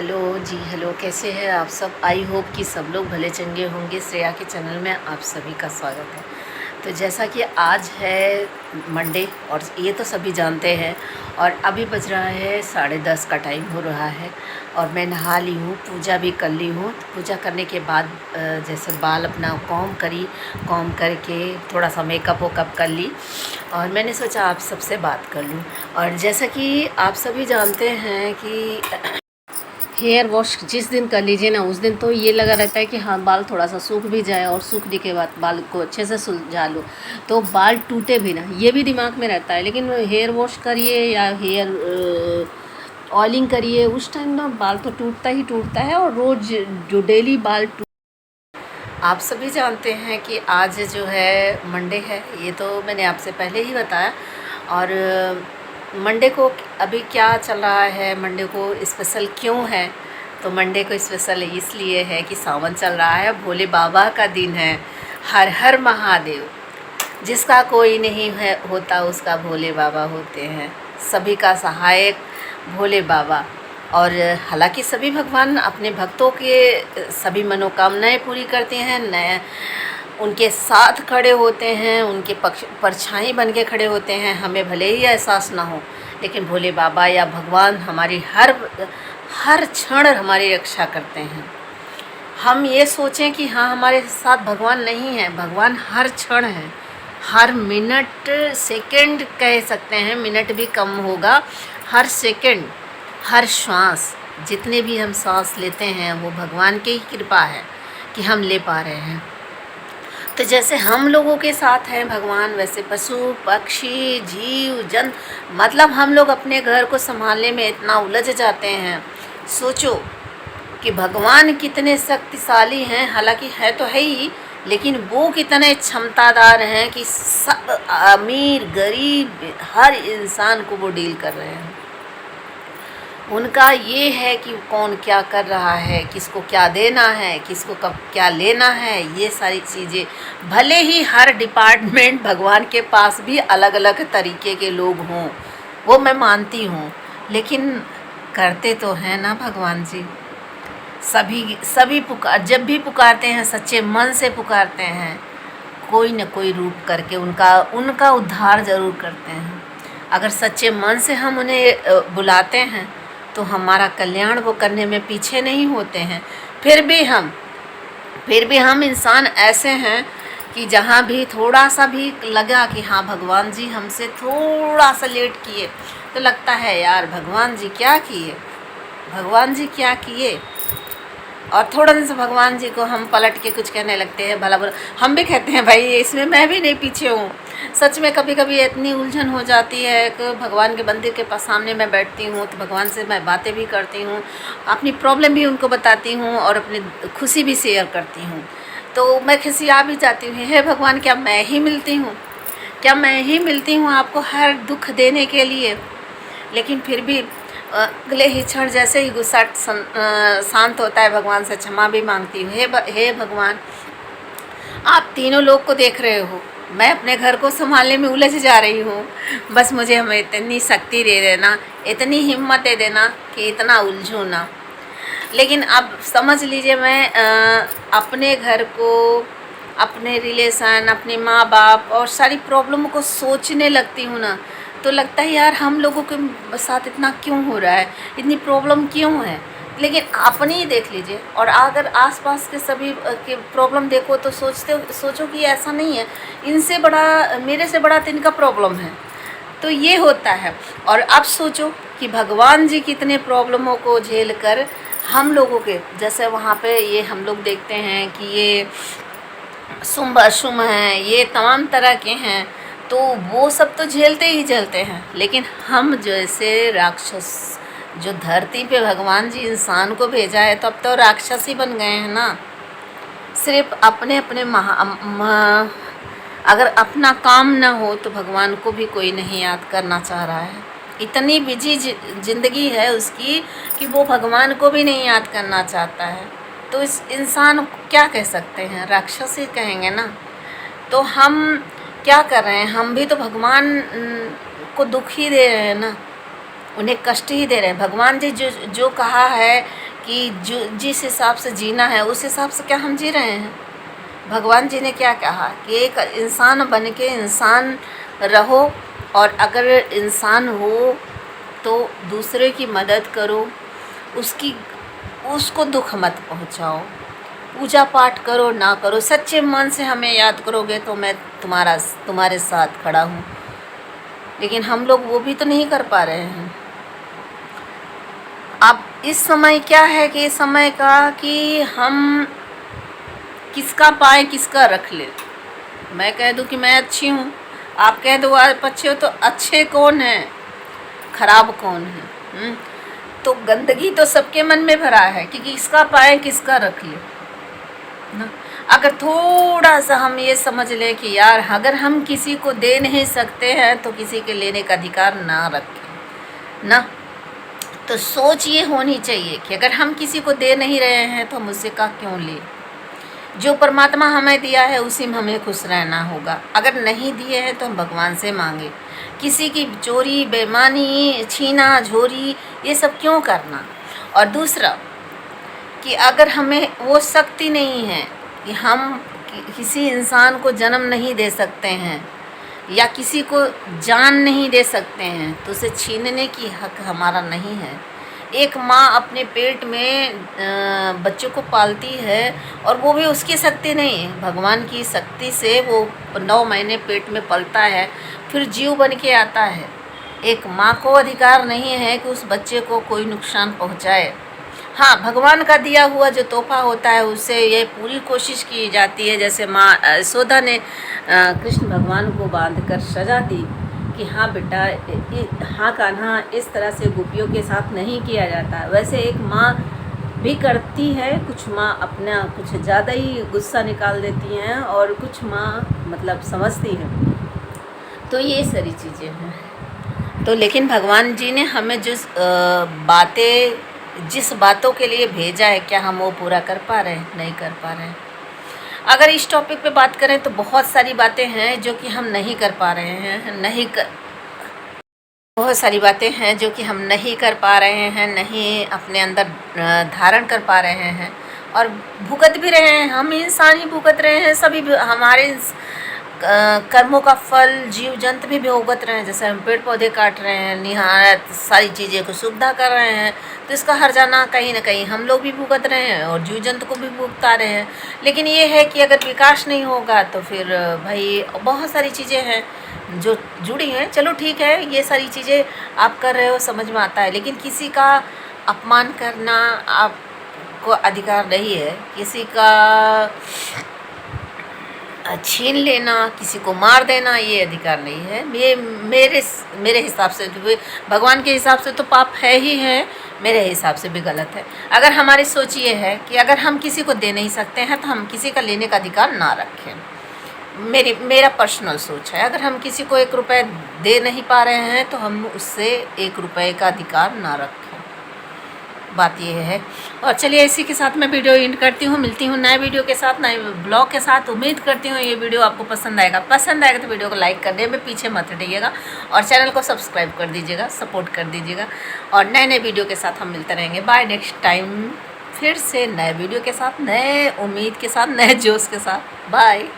Hello जी, hello. कैसे हैं आप सब? आई होप कि सब लोग भले चंगे होंगे। श्रेया के चैनल में आप सभी का स्वागत है। तो जैसा कि आज है मंडे और ये तो सभी जानते हैं, और अभी बज रहा है 10:30 का टाइम हो रहा है और मैं नहा ली हूँ, पूजा भी कर ली हूँ। पूजा करने के बाद जैसे बाल अपना कॉम करके थोड़ा सा मेकअप वेकअप कर ली और मैंने सोचा आप सबसे बात कर लूँ। और जैसा कि आप सभी जानते हैं कि हेयर वॉश जिस दिन कर लीजिए ना, उस दिन तो ये लगा रहता है कि हाँ बाल थोड़ा सा सूख भी जाए, और सूखने के बाद बाल को अच्छे से सुलझा लो तो बाल टूटे भी ना, ये भी दिमाग में रहता है। लेकिन हेयर वॉश करिए या हेयर ऑयलिंग करिए, उस टाइम ना बाल तो टूटता ही टूटता है। और रोज़ जो डेली बाल आप सभी जानते हैं कि आज जो है मंडे है, ये तो मैंने आपसे पहले ही बताया। और मंडे को अभी क्या चल रहा है, मंडे को स्पेशल क्यों है? तो मंडे को स्पेशल इसलिए है कि सावन चल रहा है, भोले बाबा का दिन है। हर हर महादेव। जिसका कोई नहीं है होता उसका भोले बाबा होते हैं, सभी का सहायक भोले बाबा। और हालांकि सभी भगवान अपने भक्तों के सभी मनोकामनाएं पूरी करते हैं, नए उनके साथ खड़े होते हैं, उनके परछाई बन के खड़े होते हैं। हमें भले ही एहसास ना हो, लेकिन भोले बाबा या भगवान हमारी हर क्षण हमारी रक्षा करते हैं। हम ये सोचें कि हाँ हमारे साथ भगवान नहीं है, भगवान हर क्षण है, हर मिनट सेकंड कह सकते हैं, मिनट भी कम होगा। हर सेकंड, हर श्वास, जितने भी हम सांस लेते हैं वो भगवान की ही कृपा है कि हम ले पा रहे हैं। तो जैसे हम लोगों के साथ हैं भगवान, वैसे पशु पक्षी जीव जंत, मतलब हम लोग अपने घर को संभालने में इतना उलझ जाते हैं। सोचो कि भगवान कितने शक्तिशाली हैं, हालांकि है तो है ही, लेकिन वो कितने क्षमतादार हैं कि सब अमीर गरीब हर इंसान को वो डील कर रहे हैं। उनका ये है कि कौन क्या कर रहा है, किसको क्या देना है, किसको कब क्या लेना है, ये सारी चीज़ें। भले ही हर डिपार्टमेंट भगवान के पास भी अलग अलग तरीके के लोग हों, वो मैं मानती हूँ, लेकिन करते तो हैं ना भगवान जी। सभी जब भी पुकारते हैं सच्चे मन से पुकारते हैं, कोई न कोई रूप करके उनका उद्धार ज़रूर करते हैं। अगर सच्चे मन से हम उन्हें बुलाते हैं तो हमारा कल्याण वो करने में पीछे नहीं होते हैं। फिर भी हम इंसान ऐसे हैं कि जहाँ भी थोड़ा सा भी लगा कि हाँ भगवान जी हमसे थोड़ा सा लेट किए, तो लगता है यार भगवान जी क्या किए, भगवान जी क्या किए। और थोड़ा दिन से भगवान जी को हम पलट के कुछ कहने लगते हैं, भला भला हम भी कहते हैं भाई इसमें मैं भी नहीं पीछे हूँ। सच में कभी कभी इतनी उलझन हो जाती है कि भगवान के मंदिर के पास सामने मैं बैठती हूँ तो भगवान से मैं बातें भी करती हूँ, अपनी प्रॉब्लम भी उनको बताती हूँ और अपनी खुशी भी शेयर करती हूँ। तो मैं खिसिया भी जाती हूँ, हे भगवान क्या मैं ही मिलती हूँ, क्या मैं ही मिलती हूँ आपको हर दुख देने के लिए। लेकिन फिर भी अगले ही क्षण जैसे ही गुस्सा शांत होता है, भगवान से क्षमा भी मांगती हूँ। हे भगवान, आप तीनों लोग को देख रहे हो, मैं अपने घर को संभालने में उलझ जा रही हूँ, बस मुझे हमें इतनी शक्ति दे देना, इतनी हिम्मत दे देना कि इतना उलझूँ ना। लेकिन अब समझ लीजिए मैं अपने घर को, अपने रिलेशन, अपने माँ बाप और सारी प्रॉब्लम को सोचने लगती हूँ ना, तो लगता है यार हम लोगों के साथ इतना क्यों हो रहा है, इतनी प्रॉब्लम क्यों है। लेकिन अपनी ही देख लीजिए, और अगर आसपास के सभी के प्रॉब्लम देखो तो सोचो कि ऐसा नहीं है, इनसे बड़ा, मेरे से बड़ा तो इनका प्रॉब्लम है। तो ये होता है। और अब सोचो कि भगवान जी कितने प्रॉब्लमों को झेल कर हम लोगों के, जैसे वहाँ पे ये हम लोग देखते हैं कि ये शुंभ अशुभ हैं, ये तमाम तरह के हैं, तो वो सब तो झेलते ही झेलते हैं। लेकिन हम जैसे राक्षस, जो धरती पे भगवान जी इंसान को भेजा है तो अब तो राक्षस ही बन गए हैं ना। सिर्फ अपने अपने अगर अपना काम ना हो तो भगवान को भी कोई नहीं याद करना चाह रहा है। इतनी बिजी जिंदगी है उसकी कि वो भगवान को भी नहीं याद करना चाहता है। तो इस इंसान को क्या कह सकते हैं, राक्षस ही कहेंगे ना। तो हम क्या कर रहे हैं, हम भी तो भगवान को दुख ही दे रहे हैं ना, उन्हें कष्ट ही दे रहे हैं। भगवान जी जो कहा है कि जो जिस हिसाब से जीना है उस हिसाब से क्या हम जी रहे हैं? भगवान जी ने क्या कहा कि एक इंसान बन के इंसान रहो, और अगर इंसान हो तो दूसरे की मदद करो, उसको दुख मत पहुंचाओ। पूजा पाठ करो ना करो, सच्चे मन से हमें याद करोगे तो मैं तुम्हारे साथ खड़ा हूँ। लेकिन हम लोग वो भी तो नहीं कर पा रहे हैं। अब इस समय क्या है कि इस समय का कि हम किसका पाए किसका रख ले। मैं कह दूं कि मैं अच्छी हूँ, आप कह दो आप अच्छे हो, तो अच्छे कौन है, खराब कौन है? तो गंदगी तो सबके मन में भरा है कि किसका पाए किसका रख ले ना। अगर थोड़ा सा हम ये समझ लें कि यार अगर हम किसी को दे नहीं सकते हैं तो किसी के लेने का अधिकार ना रखें ना। तो सोच ये होनी चाहिए कि अगर हम किसी को दे नहीं रहे हैं तो हम उससे का क्यों ले। जो परमात्मा हमें दिया है उसी में हमें खुश रहना होगा। अगर नहीं दिए हैं तो हम भगवान से मांगे। किसी की चोरी बेईमानी छीना झोरी ये सब क्यों करना। और दूसरा कि अगर हमें वो शक्ति नहीं है कि हम किसी इंसान को जन्म नहीं दे सकते हैं या किसी को जान नहीं दे सकते हैं तो उसे छीनने की हक हमारा नहीं है। एक माँ अपने पेट में बच्चों को पालती है और वो भी उसकी शक्ति नहीं है, भगवान की शक्ति से वो 9 महीने पेट में पलता है, फिर जीव बन के आता है। एक माँ को अधिकार नहीं है कि उस बच्चे को कोई नुकसान पहुँचाए। हाँ, भगवान का दिया हुआ जो तोहफा होता है उससे ये पूरी कोशिश की जाती है। जैसे माँ यशोदा ने कृष्ण भगवान को बांधकर सजा दी कि हाँ बेटा, हाँ कान्हा, इस तरह से गोपियों के साथ नहीं किया जाता। वैसे एक माँ भी करती है, कुछ माँ अपना कुछ ज़्यादा ही गुस्सा निकाल देती हैं और कुछ माँ मतलब समझती हैं। तो ये सारी चीज़ें हैं। तो लेकिन भगवान जी ने हमें जिस बातों के लिए भेजा है, क्या हम वो पूरा कर पा रहे हैं? नहीं कर पा रहे हैं। अगर इस टॉपिक पे बात करें तो बहुत सारी बातें हैं जो कि हम नहीं कर पा रहे हैं, बहुत सारी बातें हैं जो कि हम नहीं कर पा रहे हैं, नहीं अपने अंदर धारण कर पा रहे हैं और भुगत भी रहे हैं। हम इंसान ही भुगत रहे हैं, सभी हमारे कर्मों का फल जीव जंतु भी भुगत रहे हैं। जैसे हम पेड़ पौधे काट रहे हैं, निहायत सारी चीज़ें को सुविधा कर रहे हैं, तो इसका हर्जाना कहीं ना कहीं हम लोग भी भुगत रहे हैं और जीव जंतु को भी भुगता रहे हैं। लेकिन ये है कि अगर विकास नहीं होगा तो फिर भाई बहुत सारी चीज़ें हैं जो जुड़ी हैं। चलो ठीक है, ये सारी चीज़ें आप कर रहे हो, समझ में आता है, लेकिन किसी का अपमान करना आपको अधिकार नहीं है। किसी का छीन लेना, किसी को मार देना, ये अधिकार नहीं है। ये मेरे हिसाब से, भगवान के हिसाब से तो पाप है ही है, मेरे हिसाब से भी गलत है। अगर हमारी सोच ये है कि अगर हम किसी को दे नहीं सकते हैं तो हम किसी का लेने का अधिकार ना रखें। मेरा पर्सनल सोच है। अगर हम किसी को 1 रुपये दे नहीं पा रहे हैं तो हम उससे 1 रुपये का अधिकार ना रखें। बात ये है। और चलिए इसी के साथ मैं वीडियो एंड करती हूँ। मिलती हूँ नए वीडियो के साथ, नए ब्लॉग के साथ। उम्मीद करती हूँ ये वीडियो आपको पसंद आएगा। तो वीडियो को लाइक करने में पीछे मत रहिएगा और चैनल को सब्सक्राइब कर दीजिएगा, सपोर्ट कर दीजिएगा। और नए वीडियो के साथ हम मिलते रहेंगे। बाय, नेक्स्ट टाइम फिर से नए वीडियो के साथ, नए उम्मीद के साथ, नए जोश के साथ। बाय।